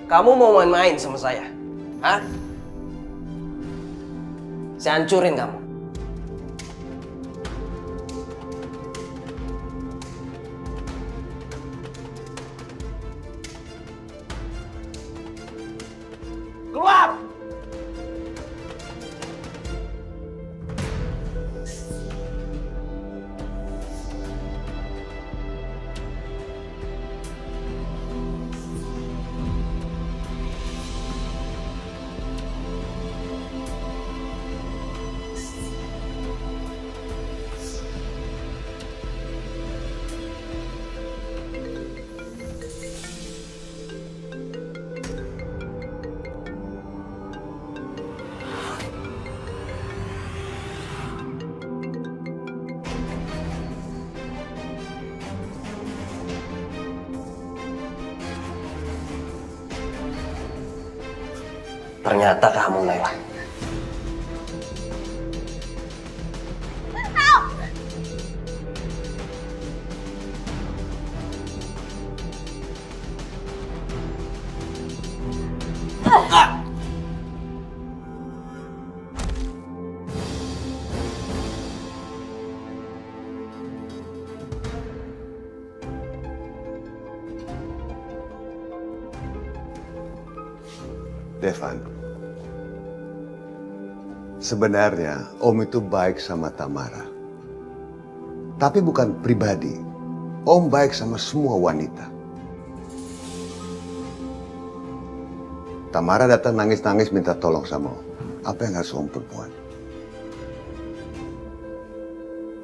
Kamu mau main-main sama saya? Hah? Saya hancurin kamu. Keluar! Ternyata kamu, Naila. Devan, sebenarnya Om itu baik sama Tamara. Tapi bukan pribadi. Om baik sama semua wanita. Tamara datang nangis-nangis minta tolong sama Om. Apa yang harus Om perbuat?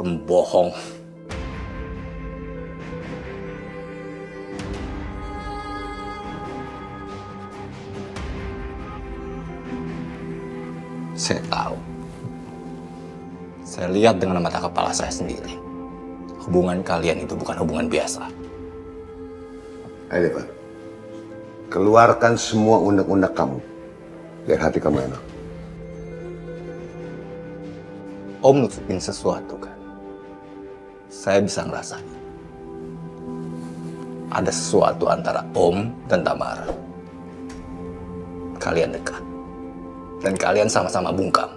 Pembohong. Saya tahu. Saya lihat dengan mata kepala saya sendiri. Hubungan kalian itu bukan hubungan biasa. Ayo Devan, keluarkan semua unek-unek kamu. Biar hati kamu enak. Om nutupin sesuatu kan? Saya bisa ngerasain. Ada sesuatu antara Om dan Tamara. Kalian dekat. Dan kalian sama-sama bungkam.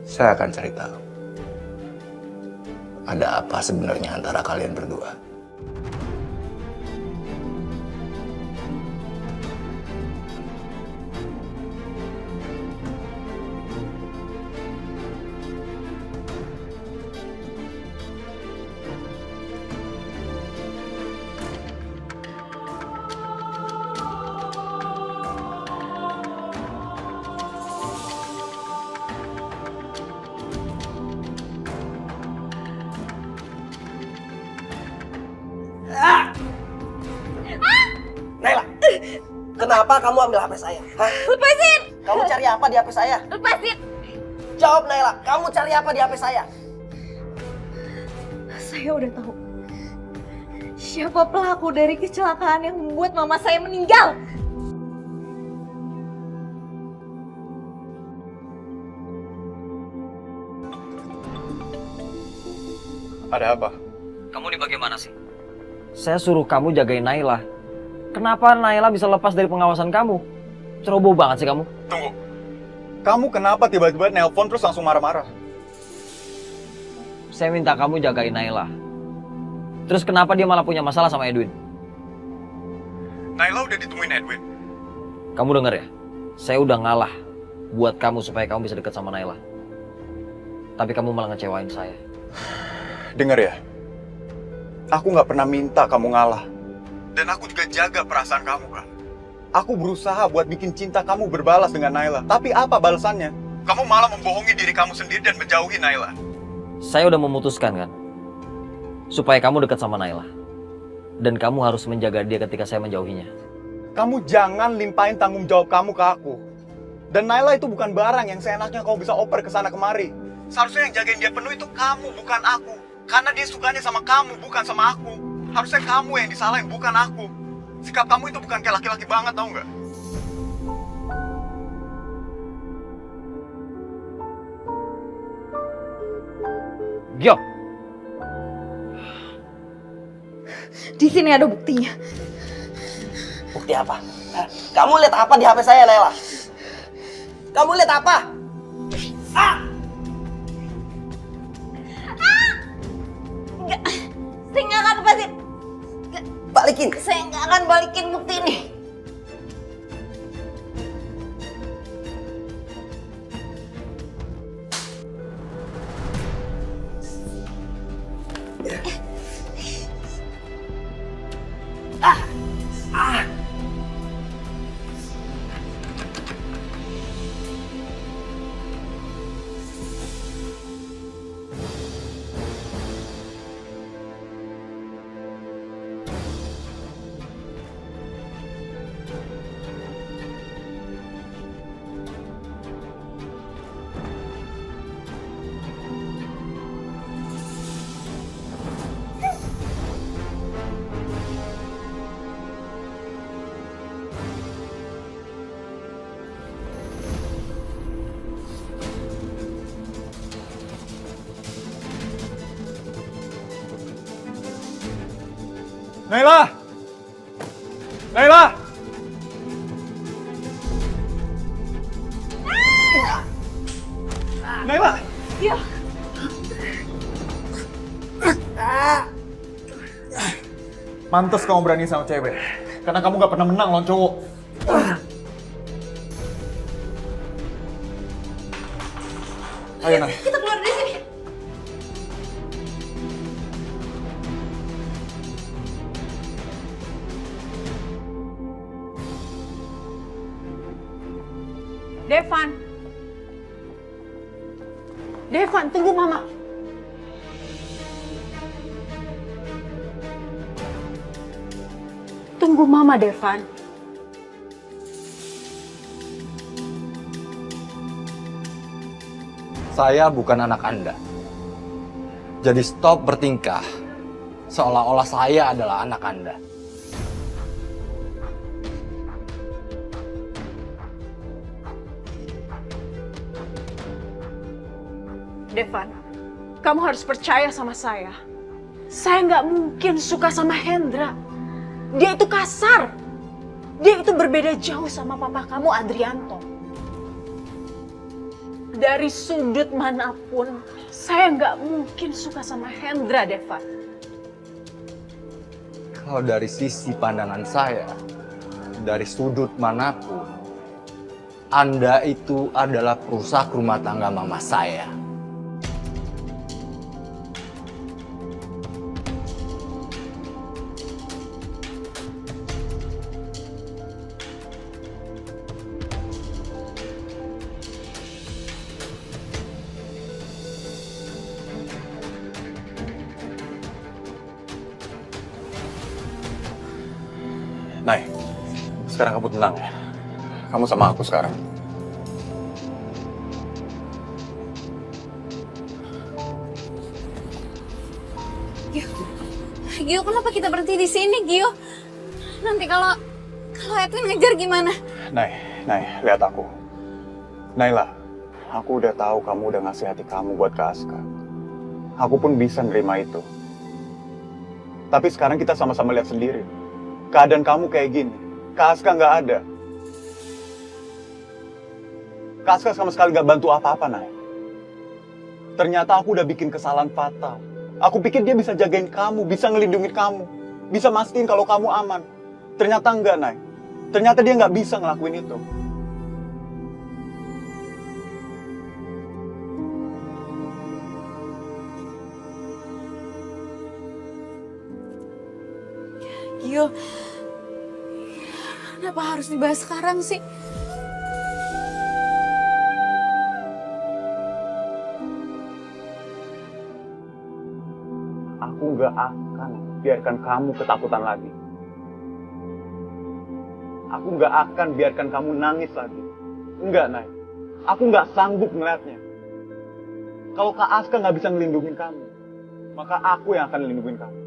Saya akan cari tahu. Ada apa sebenarnya antara kalian berdua? Naila, kenapa kamu ambil HP saya? Hah? Lepasin! Kamu cari apa di HP saya? Lepasin! Jawab Naila, kamu cari apa di HP saya? Saya udah tahu. Siapa pelaku dari kecelakaan yang membuat mama saya meninggal? Ada apa? Kamu ini bagaimana sih? Saya suruh kamu jagain Naila. Kenapa Naila bisa lepas dari pengawasan kamu? Ceroboh banget sih kamu. Tunggu. Kamu kenapa tiba-tiba nelpon terus langsung marah-marah? Saya minta kamu jagain Naila. Terus kenapa dia malah punya masalah sama Edwin? Naila udah ditemuin Edwin. Kamu denger ya? Saya udah ngalah buat kamu supaya kamu bisa dekat sama Naila. Tapi kamu malah ngecewain saya. Dengar ya. Aku nggak pernah minta kamu ngalah. Dan aku juga jaga perasaan kamu kan. Aku berusaha buat bikin cinta kamu berbalas dengan Naila. Tapi apa balasannya? Kamu malah membohongi diri kamu sendiri dan menjauhi Naila. Saya udah memutuskan kan, supaya kamu dekat sama Naila. Dan kamu harus menjaga dia ketika saya menjauhinya. Kamu jangan limpahin tanggung jawab kamu ke aku. Dan Naila itu bukan barang yang seenaknya kamu bisa oper ke sana kemari. Seharusnya yang jagain dia penuh itu kamu, bukan aku. Karena dia sukanya sama kamu, bukan sama aku. Harusnya kamu yang disalahin, bukan aku. Sikap kamu itu bukan kayak laki-laki banget, tau nggak? Gio, Di sini ada buktinya. Bukti apa? Hah? Kamu lihat apa di HP saya, Naila? Kamu lihat apa? Enggak, saya nggak akan lepasin. Balikin. Saya nggak akan balikin bukti ini. Naila! Naila! Naila! Iya. Mantes kamu berani sama cewek. Karena kamu gak pernah menang lawan cowok. Ayo, Nay. Kita keluar dari sini. Devan. Devan, tunggu Mama. Tunggu Mama, Devan. Saya bukan anak Anda. Jadi stop bertingkah seolah-olah saya adalah anak Anda. Devan, kamu harus percaya sama saya. Saya nggak mungkin suka sama Hendra. Dia itu kasar. Dia itu berbeda jauh sama papa kamu, Adrianto. Dari sudut manapun, saya nggak mungkin suka sama Hendra, Devan. Kalau dari sisi pandangan saya, dari sudut manapun, Anda itu adalah perusak rumah tangga mama saya. Nay, sekarang kamu tenang ya. Kamu sama aku sekarang. Gio, kenapa kita berhenti di sini, Gio? Nanti kalau Edwin ngejar gimana? Nay, lihat aku. Naila, aku udah tahu kamu udah ngasih hati kamu buat Kak Aska. Aku pun bisa nerima itu. Tapi sekarang kita sama-sama lihat sendiri. Keadaan kamu kayak gini. Kak Aska nggak ada. Kak Aska sama sekali nggak bantu apa-apa, Nay. Ternyata aku udah bikin kesalahan fatal. Aku pikir dia bisa jagain kamu, bisa ngelindungin kamu, bisa mastiin kalau kamu aman. Ternyata enggak, Nay. Ternyata dia nggak bisa ngelakuin itu. Gio, kenapa harus dibahas sekarang sih? Aku nggak akan biarkan kamu ketakutan lagi. Aku nggak akan biarkan kamu nangis lagi. Enggak, Nay. Aku nggak sanggup ngeliatnya. Kalau Kak Aska nggak bisa ngelindungin kamu, maka aku yang akan ngelindungin kamu.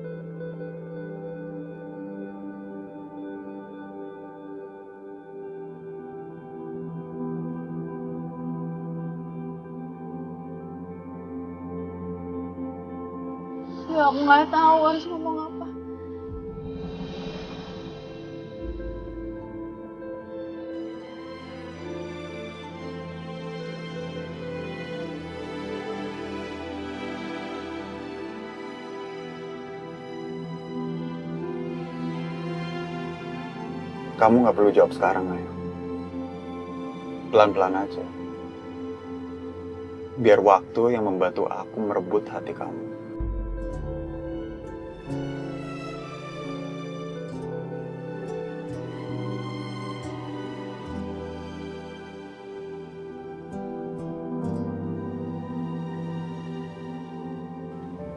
Ya, aku nggak tahu harus ngomong apa. Kamu nggak perlu jawab sekarang, Nay. Pelan-pelan aja. Biar waktu yang membantu aku merebut hati kamu.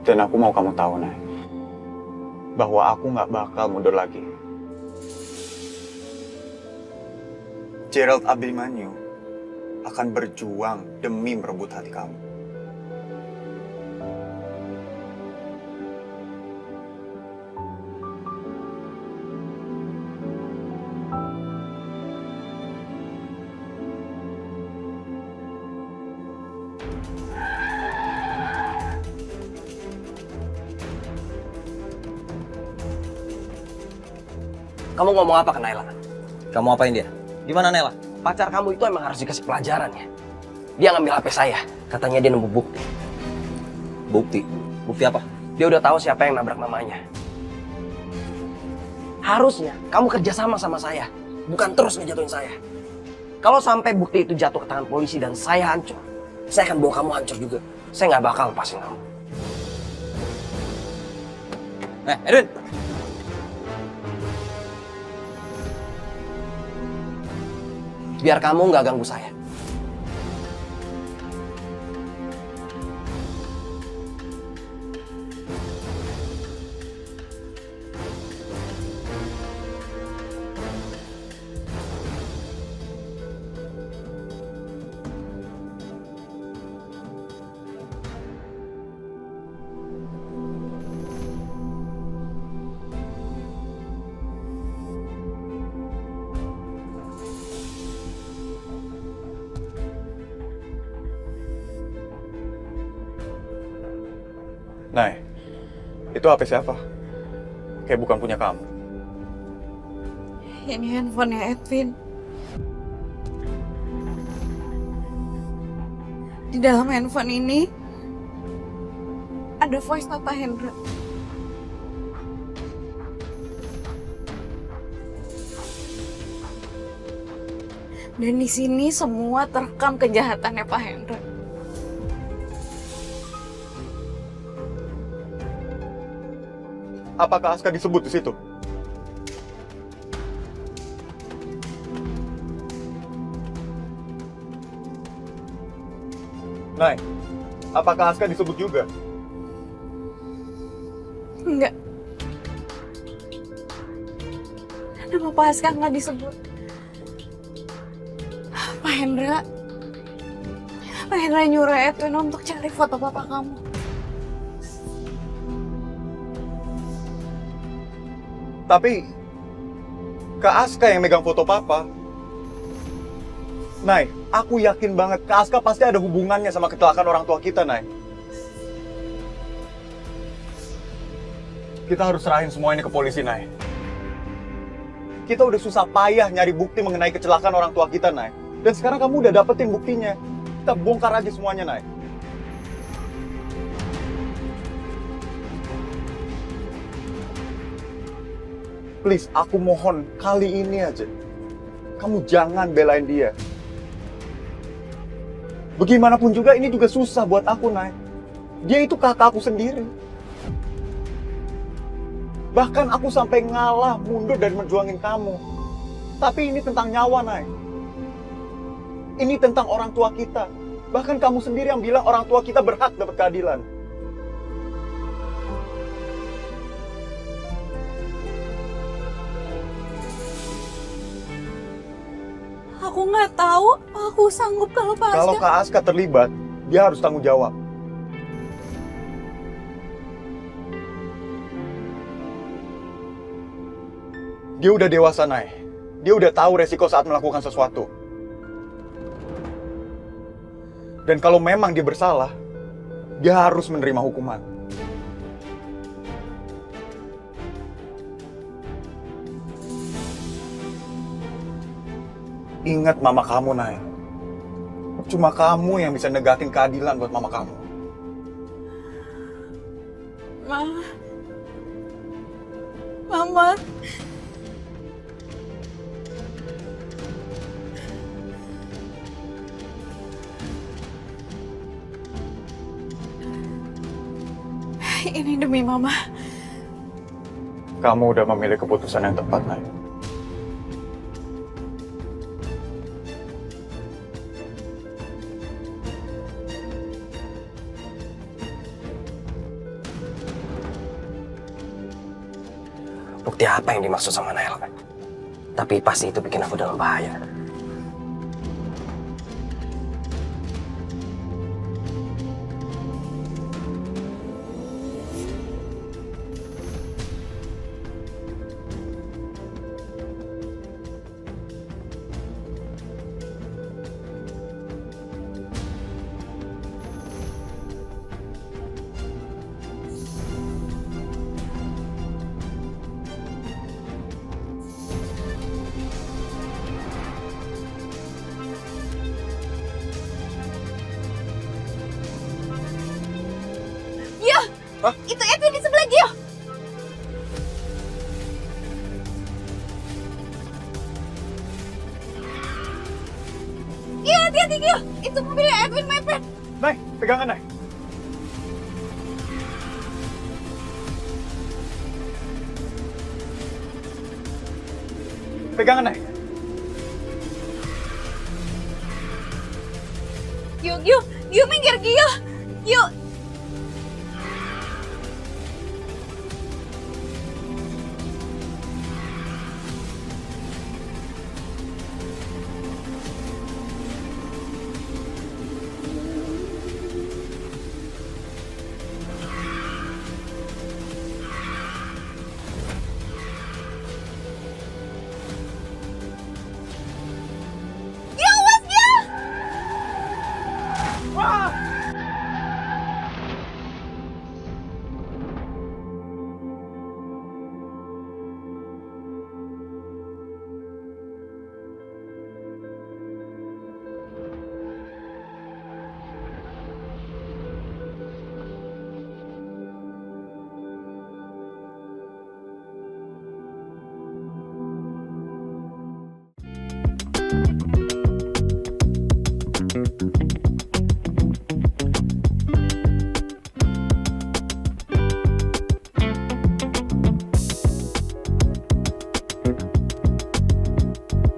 Dan aku mau kamu tahu, Nay, bahwa aku nggak bakal mundur lagi. Gerald Abimanyu akan berjuang demi merebut hati kamu. Kamu ngomong apa ke Naila? Kamu apain dia? Gimana Nela? Pacar kamu itu emang harus dikasih pelajaran ya. Dia ngambil HP saya, katanya dia nemu bukti. Bukti? Bukti apa? Dia udah tahu siapa yang nabrak mamanya. Harusnya kamu kerjasama sama saya, bukan terus ngejatuhin saya. Kalau sampai bukti itu jatuh ke tangan polisi dan saya hancur, saya akan bawa kamu hancur juga. Saya nggak bakal lepasin kamu. Edwin! Biar kamu nggak ganggu saya. Nay, itu HP siapa? Kayak bukan punya kamu. Ini handphonenya Edwin. Di dalam handphone ini ada voice note Pak Hendra. Dan di sini semua terekam kejahatannya Pak Hendra. Apakah Aska disebut di situ? Nay, apakah Aska disebut juga? Enggak. Nama Pak Aska nggak disebut. Pak Hendra nyuruh Edwin untuk cari foto papa kamu. Tapi, Kak Aska yang megang foto papa. Nay, aku yakin banget Kak Aska pasti ada hubungannya sama kecelakaan orang tua kita, Nay. Kita harus serahin semua ini ke polisi, Nay. Kita udah susah payah nyari bukti mengenai kecelakaan orang tua kita, Nay. Dan sekarang kamu udah dapetin buktinya. Kita bongkar aja semuanya, Nay. Please, aku mohon, kali ini aja. Kamu jangan belain dia. Bagaimanapun juga, ini juga susah buat aku, Nay. Dia itu kakak aku sendiri. Bahkan aku sampai ngalah, mundur dan menjuangin kamu. Tapi ini tentang nyawa, Nay. Ini tentang orang tua kita. Bahkan kamu sendiri yang bilang orang tua kita berhak dapat keadilan. Aku nggak tahu aku sanggup kalau Pak Aska. Kalau Kak Aska terlibat, dia harus tanggung jawab. Dia udah dewasa, Nay. Dia udah tahu resiko saat melakukan sesuatu. Dan kalau memang dia bersalah, dia harus menerima hukuman. Ingat mama kamu, Nay. Cuma kamu yang bisa negakin keadilan buat mama kamu. Mama. Ini demi Mama. Kamu udah memilih keputusan yang tepat, Nay. Bukti apa yang dimaksud sama Naila? Tapi pasti itu bikin aku dalam bahaya. Gio! Itu Edwin di sebelah Gio! Gio, hati-hati Gio! Itu mobilnya Edwin mepet! Nay, pegangan, Nay. Pegangan, Nay. Gio, minggir Gio! Gio,